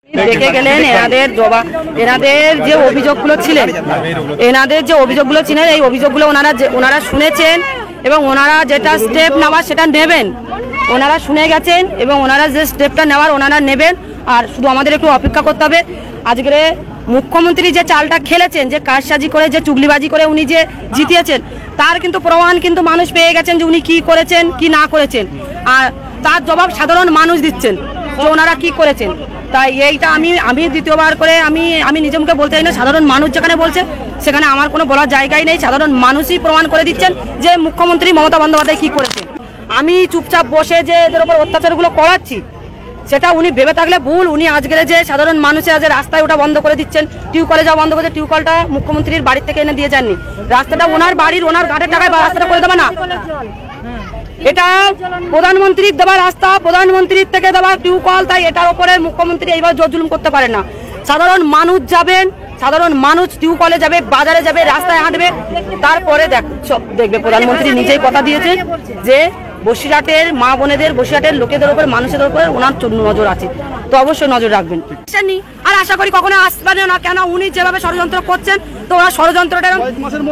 দেখে গেলেন এনাদের যে অভিযোগগুলো ছিলেন এই অভিযোগগুলো ওনারা শুনেছেন এবং ওনারা যেটা স্টেপ নেওয়ার সেটা নেবেন। ওনারা শুনে গেছেন এবং ওনারা যে স্টেপটা নেওয়ার ওনারা নেবেন। আর শুধু আমাদের একটু অপেক্ষা করতে হবে। আজকে মুখ্যমন্ত্রী যে চালটা খেলেছেন, যে কারসাজি করে, যে চুগলিবাজি করে উনি যে জিতিয়েছেন, তার কিন্তু প্রমাণ কিন্তু মানুষ পেয়ে গেছেন যে উনি কি করেছেন কি না করেছেন। আর তার জবাব সাধারণ মানুষ দিচ্ছেন যে ওনারা কি করেছেন। তাই এইটা আমি দ্বিতীয়বার করে আমি নিজে মুখে বলতে চাই না, সাধারণ মানুষ যেখানে বলছে সেখানে আমার কোনো বলার জায়গাই নেই। সাধারণ মানুষই প্রমাণ করে দিচ্ছেন যে মুখ্যমন্ত্রী মমতা বন্দ্যোপাধ্যায় কি করেছে। আমি চুপচাপ বসে যে এদের উপর অত্যাচারগুলো করাচ্ছি সেটা উনি ভেবে থাকলে ভুল। উনি আজকের যে সাধারণ মানুষের যে রাস্তায় ওটা বন্ধ করে দিচ্ছেন, টিউবকলে যাওয়া বন্ধ করে, টিউবকলটা মুখ্যমন্ত্রীর বাড়ির থেকে এনে দিয়ে যাননি, রাস্তাটা ওনার বাড়ির ওনার ঘাটের টাকায় রাস্তাটা করে দেবে না। এটা প্রধানমন্ত্রীর দেওয়া রাস্তা, প্রধানমন্ত্রীর থেকে দেওয়া টিউবকল, তাই এটার উপরে মুখ্যমন্ত্রী এইভাবে জোর জুলুম করতে পারে না। সাধারণ মানুষ যাবেন, সাধারণ মানুষ টিউবকলে যাবে, বাজারে যাবে, রাস্তায় হাঁটবে, তারপরে দেখবে প্রধানমন্ত্রী নিজেই কথা দিয়েছে যে বসিরহাটের মা বোনেদের, বসিরহাটের লোকেদের উপর, মানুষের উপর ওনার নজর আছে। তো অবশ্যই নজর রাখবেন। আর আশা করি কখনো আসবে না, কেন উনি যেভাবে ষড়যন্ত্র করছেন, তো ওনার ষড়যন্ত্রটা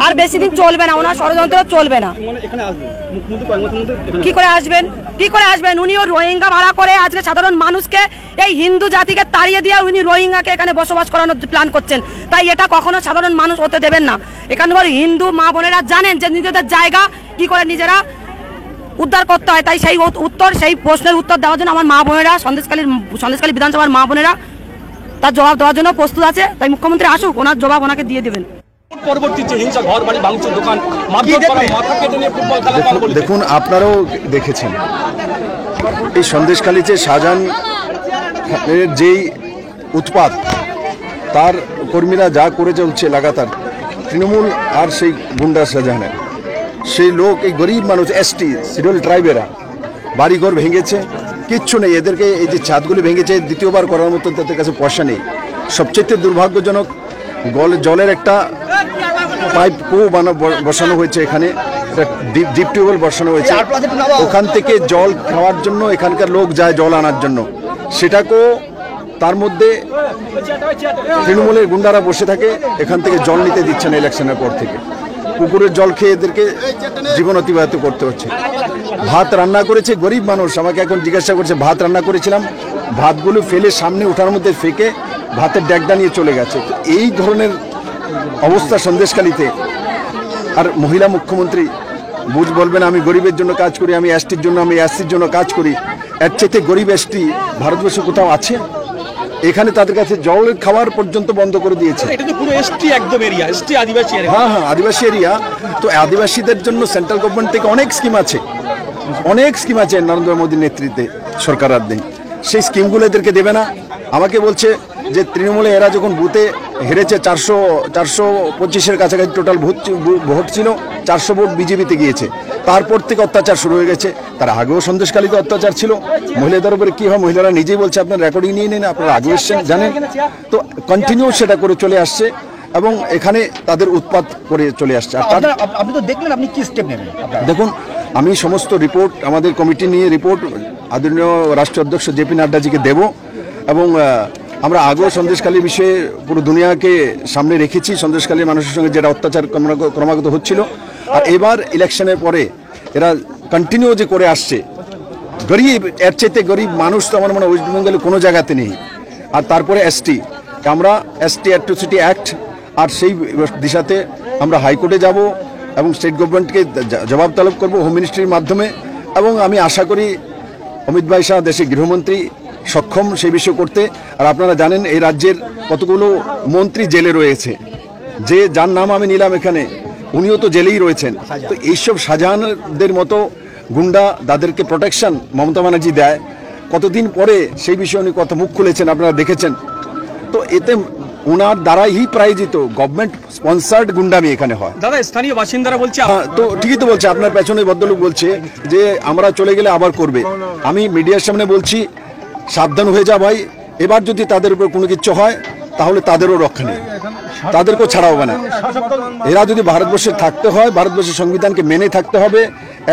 আর বেশি দিন চলবে না, ওনার ষড়যন্ত্র চলবে না। কি করে আসবেন? উনিও রোহিঙ্গা ভাড়া করে আজকে সাধারণ মানুষকে, এই হিন্দু জাতিকে তাড়িয়ে দিয়ে উনি রোহিঙ্গাকে এখানে বসবাস করানোর প্ল্যান করছেন। তাই এটা কখনো সাধারণ মানুষ হতে দেবেন না। এখানকার হিন্দু মা বোনেরা জানেন যে নিজেদের জায়গা কি করে নিজেরা উদ্ধার করতে হয়। তাই সেই প্রশ্নের উত্তর দেওয়ার জন্য আমার মা বোনেরা, সন্দেশখালী বিধানসভার মা বোনেরা তার জবাব দেওয়ার জন্য প্রস্তুত আছে। তাই মুখ্যমন্ত্রী আসুক, ওনার জবাব ওনাকে দিয়ে দেবেন। দেখুন, আপনারাও দেখেছেন এই সন্দেশখালী যে শাহজাহান যেই উৎপাত, তার কর্মীরা যা করে চলছে লাগাতার, তৃণমূল আর সেই গুন্ডা শাহজাহানের সেই লোক, এই গরিব মানুষ, এসটি শিডিউল ট্রাইবেরা বাড়িঘর ভেঙেছে, কিচ্ছু নেই এদেরকে। এই যে ছাদগুলি ভেঙেছে, দ্বিতীয়বার করার মতো তাদের কাছে পয়সা নেই। সবচেয়ে দুর্ভাগ্যজনক, জলের একটা পাইপ বসানো হয়েছে এখানে, ডিপ টিউবওয়েল বসানো হয়েছে, ওখান থেকে জল খাওয়ার জন্য এখানকার লোক যায় জল আনার জন্য, সেটাকেও তার মধ্যে তৃণমূলের গুন্ডারা বসে থাকে, এখান থেকে জল নিতে দিচ্ছে না ইলেকশনের পর থেকে। পুকুরের জল খেয়ে এদেরকে জীবন অতিবাহিত করতে হচ্ছে। ভাত রান্না করেছে গরিব মানুষ, আমাকে এখন জিজ্ঞাসা করছে ভাত রান্না করেছিলাম, ভাতগুলো ফেলে সামনে উঠার মধ্যে ফেঁকে ভাতের ড্যাগটা নিয়ে চলে গেছে। এই ধরনের অবস্থা সন্দেশখালীতে। আর মহিলা মুখ্যমন্ত্রী বলবেন আমি গরিবের জন্য কাজ করি, আমি এসটির জন্য, আমি এসসির জন্য কাজ করি। এর চাইতে গরিব এসটি ভারতবর্ষে কোথাও আছে? এখানে তাদের কাছে জল খাওয়ার পর্যন্ত বন্ধ করে দিয়েছে। এটা তো পুরো এসটি একদম এরিয়া, এসটি আদিবাসী এরিয়া। হ্যাঁ, আদিবাসী এরিয়া। তো আদিবাসীদের জন্য সেন্ট্রাল গভর্নমেন্ট থেকে অনেক স্কিম আছে, নরেন্দ্র মোদীর নেতৃত্বে সরকার আর নেই। সেই স্কিমগুলো এদেরকে দেবে না। আমাকে বলছে যে তৃণমূলে এরা যখন বুথে হেরেছে, 425-এর কাছাকাছি টোটাল ভোট ছিল, 400 ভোট বিজেপিতে গিয়েছে। তারপর থেকে অত্যাচার শুরু হয়ে গেছে। তার আগেও সন্দেশখালীতে অত্যাচার ছিল। মহিলাদের উপরে কী হয়, মহিলারা নিজেই বলছে, আপনার রেকর্ডিং নিয়ে নিন, আপনারা আগে এসছেন জানেন। তো কন্টিনিউ সেটা করে চলে আসছে এবং এখানে তাদের উৎপাত করে চলে আসছে। আর আপনি তো দেখলেন, আপনি কি স্টেপ নেবেন? দেখুন, আমি সমস্ত রিপোর্ট আমাদের কমিটি নিয়ে রিপোর্ট আদরণীয় রাষ্ট্রীয় অধ্যক্ষ জেপি নাড্ডাজিকে দেব এবং আমরা আগেও সন্দেশখালী বিষয়ে পুরো দুনিয়াকে সামনে রেখেছি। সন্দেশখালীর মানুষের সঙ্গে যেটা অত্যাচার ক্রমাগত হচ্ছিল, আর এবার ইলেকশনের পরে এরা কন্টিনিউ যে করে আসছে, গরিব, এর চাইতে গরিব মানুষ তো আমার মনে হয় ওয়েস্ট বেঙ্গলে কোনো জায়গাতে নেই। আর তারপরে এসটি, আমরা এসটি অ্যাট্রোসিটি অ্যাক্ট, আর সেই দিশাতে আমরা হাইকোর্টে যাব এবং স্টেট গভর্নমেন্টকে জবাব তলব করব হোম মিনিস্ট্রির মাধ্যমে। এবং আমি আশা করি অমিত ভাই শাহ, দেশের গৃহমন্ত্রী, সক্ষম সেই বিষয় করতে। আর আপনারা জানেন এই রাজ্যের কতগুলো মন্ত্রী জেলে রয়েছে, যার নাম আমি নিলাম এখানে, উনিও তো জেলেই রয়েছেন। তো এইসব শাহজাহানদের মতো গুন্ডা, তাদেরকে প্রোটেকশন মমতা ব্যানার্জি দেয়। কতদিন পরে সেই বিষয়ে উনি কত মুখ খুলেছেন, আপনারা দেখেছেন। তো এতে ওনার দ্বারাই প্রায়োজিত গভর্নমেন্ট স্পন্সার্ড গুন্ডামি এখানে হয়। দাদা, স্থানীয় বাসিন্দারা বলছে, হ্যাঁ, তো ঠিকই তো বলছে, আপনার পেছনে ভদ্রলোক বলছে যে আমরা চলে গেলে আবার করবে। আমি মিডিয়ার সামনে বলছি, সাবধান হয়ে যা ভাই, এবার যদি তাদের উপর কোনো কিছু হয় তাহলে তাদেরও রক্ষা নেই, তাদেরকেও ছাড়া হবে না। এরা যদি ভারতবর্ষে থাকতে হয়, ভারতবর্ষের সংবিধানকে মেনে থাকতে হবে,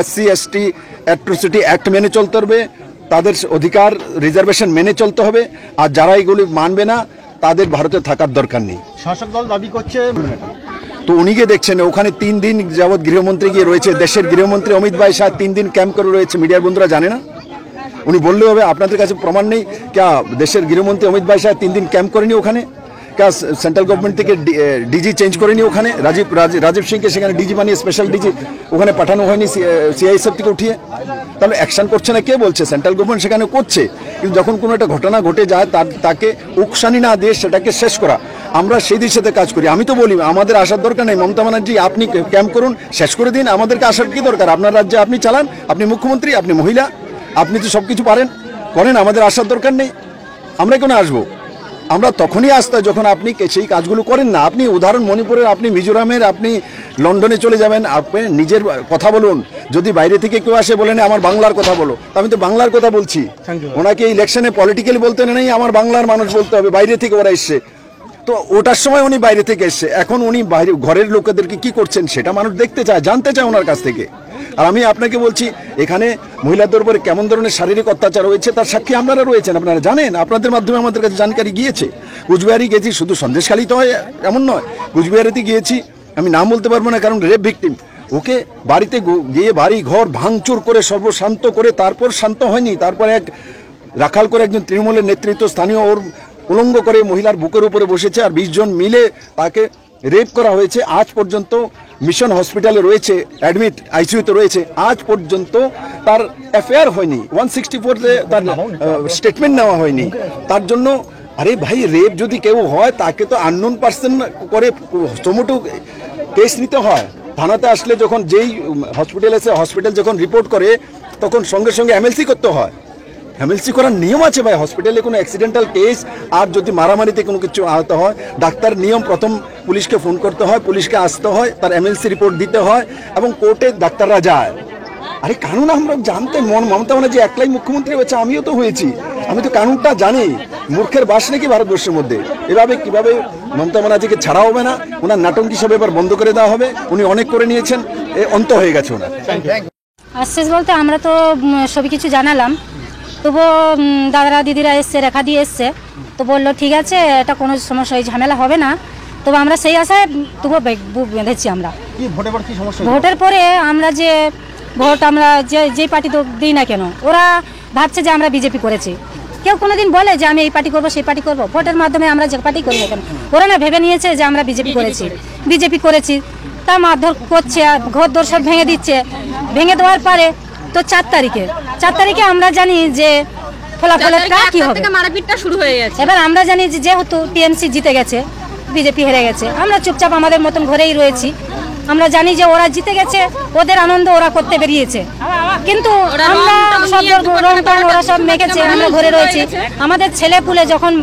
SC ST অ্যাট্রোসিটি অ্যাক্ট মেনে চলতে হবে, তাদের অধিকার রিজার্ভেশন মেনে চলতে হবে, আর যারা এগুলি মানবে না তাদের ভারতে থাকার দরকার নেই। শাসক দল দাবি করছে তো উনি গিয়ে দেখছেন ওখানে 3 দিন যাবৎ গৃহমন্ত্রী গিয়ে রয়েছে, দেশের গৃহমন্ত্রী অমিত ভাই শাহ 3 দিন ক্যাম্প করে রয়েছে, মিডিয়ার বন্ধুরা জানে না? উনি বললে হবে আপনাদের কাছে প্রমাণ নেই? ক্যা দেশের গৃহমন্ত্রী অমিত ভাই শাহ 3 দিন ক্যাম্প করেনি ওখানে? ক্যা সেন্ট্রাল গভর্নমেন্ট থেকে ডিজি চেঞ্জ করেনি ওখানে? রাজীব সিংকে সেখানে ডিজি বানিয়ে স্পেশাল ডিজি ওখানে পাঠানো হয়নি সিআইএসএফ থেকে উঠিয়ে? তাহলে অ্যাকশন করছে না কে বলছে? সেন্ট্রাল গভর্নমেন্ট সেখানে করছে, কিন্তু যখন কোনো একটা ঘটনা ঘটে যায় তাকে উকসানি না দিয়ে সেটাকে শেষ করা, আমরা সেই দিশাতে কাজ করি। আমি তো বলি আমাদের আসার দরকার নেই, মমতা ব্যানার্জি আপনি ক্যাম্প করুন, শেষ করে দিন, আমাদেরকে আসার কি দরকার? আপনার রাজ্যে আপনি চালান, আপনি মুখ্যমন্ত্রী, আপনি মহিলা, আপনি তো সব কিছু পারেন, করেন, আমাদের আসার দরকার নেই। আমরা কেন আসবো? আমরা তখনই আসতে যখন আপনি সেই কাজগুলো করেন না। আপনি উদাহরণ মণিপুরের, আপনি মিজোরামের, আপনি লন্ডনে চলে যাবেন, আপনি নিজের কথা বলুন। যদি বাইরে থেকে কেউ আসে বলেন আমার বাংলার কথা বলো, আমি তো বাংলার কথা বলছি। ওনাকে ইলেকশনে পলিটিক্যালি বলতে নেই, আমার বাংলার মানুষ বলতে হবে, বাইরে থেকে ওরা এসছে। তো ওটার সময় উনি বাইরে থেকে এসছে, এখন উনি বাইরে ঘরের লোকেদেরকে কি করছেন সেটা মানুষ দেখতে চায়, জানতে চায় ওনার কাছ থেকে। আর আমি আপনাকে বলছি এখানে মহিলাদের উপরে কেমন ধরনের শারীরিক অত্যাচার হয়েছে তার সাক্ষী আপনারা রয়েছেন, আপনারা জানেন, আপনাদের মাধ্যমে আমাদের কাছে জানকারি গিয়েছে। কুচবিহারি গেছি, শুধু সন্দেশখালী তো হয় এমন নয়, কুচবিহারিতে গিয়েছি, আমি নাম বলতে পারবো না কারণ রেপ ভিকটিম, ওকে বাড়িতে গিয়ে বাড়ি ঘর ভাঙচুর করে সর্বশান্ত করে তারপর শান্ত হয়নি, তারপর এক রাখাল করে একজন তৃণমূলের নেতৃত্ব স্থানীয় ওর উলঙ্গ করে মহিলার বুকের উপরে বসেছে, আর 20 জন মিলে তাকে রেপ করা হয়েছে। আজ পর্যন্ত মিশন হসপিটালে রয়েছে, অ্যাডমিট আইসিইউতে রয়েছে, আজ পর্যন্ত তার এফআইআর হয়নি, 164-তে তার স্টেটমেন্ট নেওয়া হয়নি। তার জন্য আরে ভাই, রেপ যদি কেউ হয় তাকে তো আননোন পার্সন করে টমেটো কেস নিতে হয়। থানাতে আসলে যখন যেই হসপিটাল এসে হসপিটাল যখন রিপোর্ট করে তখন সঙ্গে সঙ্গে এমএলসি করতে হয়। এমএলসি করার নিয়ম আছে ভাই, হসপিটালে কোনো অ্যাক্সিডেন্টাল কেস আর যদি মারামারিতে কোনো কিছু আহত হয়, ডাক্তার নিয়ম প্রথম পুলিশকে ফোন করতে হয়, পুলিশকে আসতে হয়, তার এমএলসি রিপোর্ট দিতে হয় এবং কোর্টে ডাক্তাররা যায়। আরে কানুন আমরা জানতে, মমতা ব্যানার্জি একলাই মুখ্যমন্ত্রী হয়েছে, আমিও তো হয়েছি, আমি তো কানুনটা জানি। মূর্খের বাস নাকি ভারতবর্ষের মধ্যে? এভাবে কিভাবে মমতা ব্যানার্জিকে ছাড়া হবে না, ওনার নাটক হিসাবে এবার বন্ধ করে দেওয়া হবে। উনি অনেক করে নিয়েছেন, অন্ত হয়ে গেছে ওনার। আশ্বাস বলতে আমরা তো সবই কিছু জানালাম, তবুও দাদারা দিদিরা এসছে, রেখা দিয়ে এসছে, তো বললো ঠিক আছে এটা কোনো সমস্যা, এই ঝামেলা হবে না। তবু আমরা সেই আশায় তবুও বেঁধেছি। আমরা ভোটের পরে আমরা যে ভোট আমরা যেই পার্টি দিই না কেন, ওরা ভাবছে যে আমরা বিজেপি করেছি। কেউ কোনোদিন বলে যে আমি এই পার্টি করবো সেই পার্টি করবো, ভোটের মাধ্যমে আমরা যে পার্টি করবো কেন, ওরা না ভেবে নিয়েছে যে আমরা বিজেপি করেছি, তা মারধর করছে, ঘর দোর সব ভেঙে দিচ্ছে। ভেঙে দেওয়ার পরে তো 4 তারিখে আমরা জানি যে ফলাফলটা কি হবে, মারপিটটা শুরু হয়ে গেছে। এবার আমরা জানি যে যেহেতু টিএমসি জিতে গেছে, বিজেপি হেরে গেছে, আমরা চুপচাপ আমাদের মতন ঘরেই রয়েছি। আমরা জানি যে ওরা জিতে গেছে, ওদের আনন্দ ওরা করতে বেরিয়েছে, কিন্তু আমরা সব ওরা সব মেখেছে, আমরা ঘরে রয়েছি। আমাদের ছেলে পুলে যখন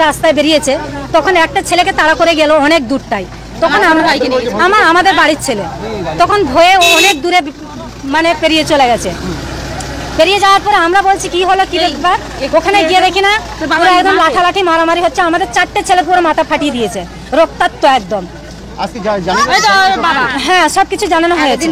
রাস্তায় বেরিয়েছে তখন একটা ছেলেকে তাড়া করে গেল অনেক দূরটাই, তখন আমাদের বাড়ির ছেলে তখন ভয়ে অনেক দূরে মানে পেরিয়ে চলে গেছে। পেরিয়ে যাওয়ার পরে আমরা বলছি কি হলো কি ব্যাপার, ওখানে গিয়ে দেখি না পুরো একদম লাঠালাঠি মারামারি হচ্ছে। আমাদের 4টে ছেলে পুরো মাথা ফাটিয়ে দিয়েছে, রক্তাক্ত একদম। আজকে জানেন? হ্যাঁ, সবকিছু জানানো হয়েছে।